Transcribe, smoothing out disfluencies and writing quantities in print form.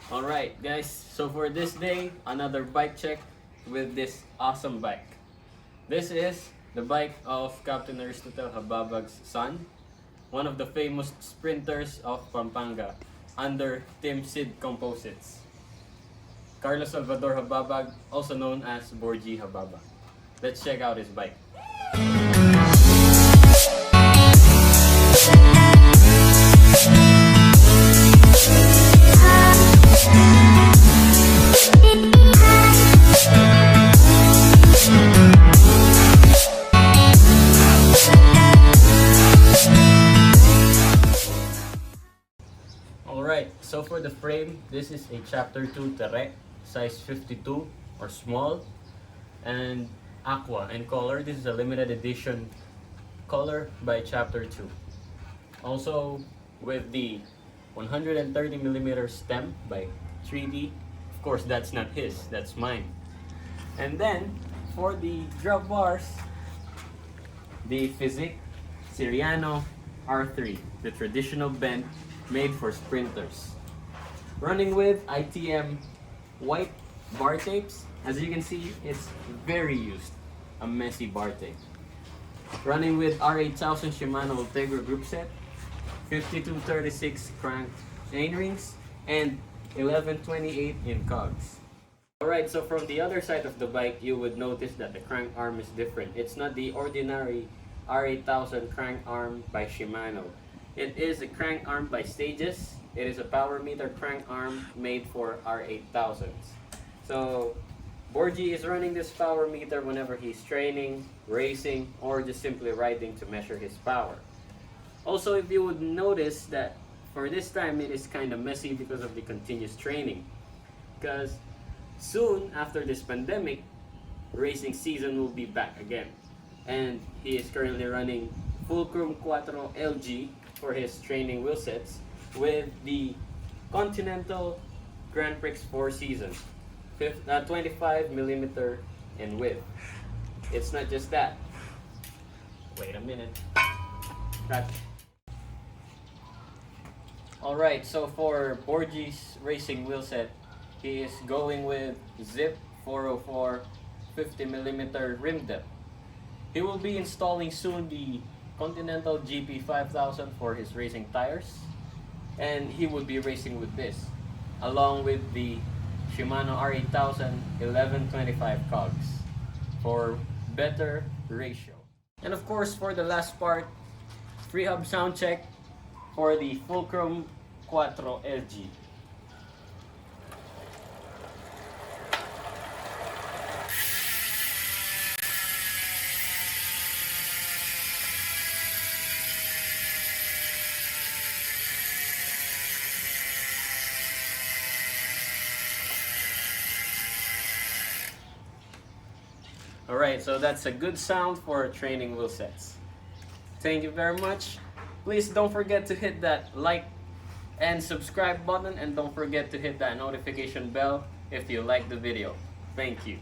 Alright guys, so for this day, another bike check with this awesome bike. This is the bike of Captain Hababag's son, one of the famous sprinters of Pampanga under Team Sid Composites. Carlos Salvador Hababag, also known as Borgy Hababag. Let's check out his bike. Alright, so for the frame, this is a Chapter2 Tere, size 52 or small, and aqua in color. This is a limited edition color by Chapter2. Also with the 130mm stem by 3D. Of course, that's not his, that's mine. And then for the drop bars, the Fizik Cyrano R3, the traditional bend made for sprinters. Running with ITM white bar tapes. As you can see, it's very used, a messy bar tape. Running with R8000 Shimano Ultegra Groupset, 5236 crank chain rings, and 1128 in cogs. Alright, so from the other side of the bike, you would notice that the crank arm is different. It's not the ordinary R8000 crank arm by Shimano. It is a crank arm by Stages. It is a power meter crank arm made for R8000s. So Borgy is running this power meter whenever he's training, racing, or just simply riding to measure his power. Also, if you would notice that for this time it is kind of messy because of the continuous training. Because soon after this pandemic, racing season will be back again. And he is currently running Fulcrum Quattro LG for his training wheelsets with the Continental Grand Prix 4 season, 25mm in width. It's not just that. Wait a minute. Alright, so for Borgy's racing wheelset, he is going with Zipp 404 50mm rim depth. He will be installing soon the Continental GP 5000 for his racing tires, and he would be racing with this along with the Shimano R8000 1125 cogs for better ratio. And of course, for the last part, Freehub sound check for the Fulcrum Quattro LG. Alright, so that's a good sound for training wheelsets. Thank you very much. Please don't forget to hit that like and subscribe button, and don't forget to hit that notification bell if you like the video. Thank you.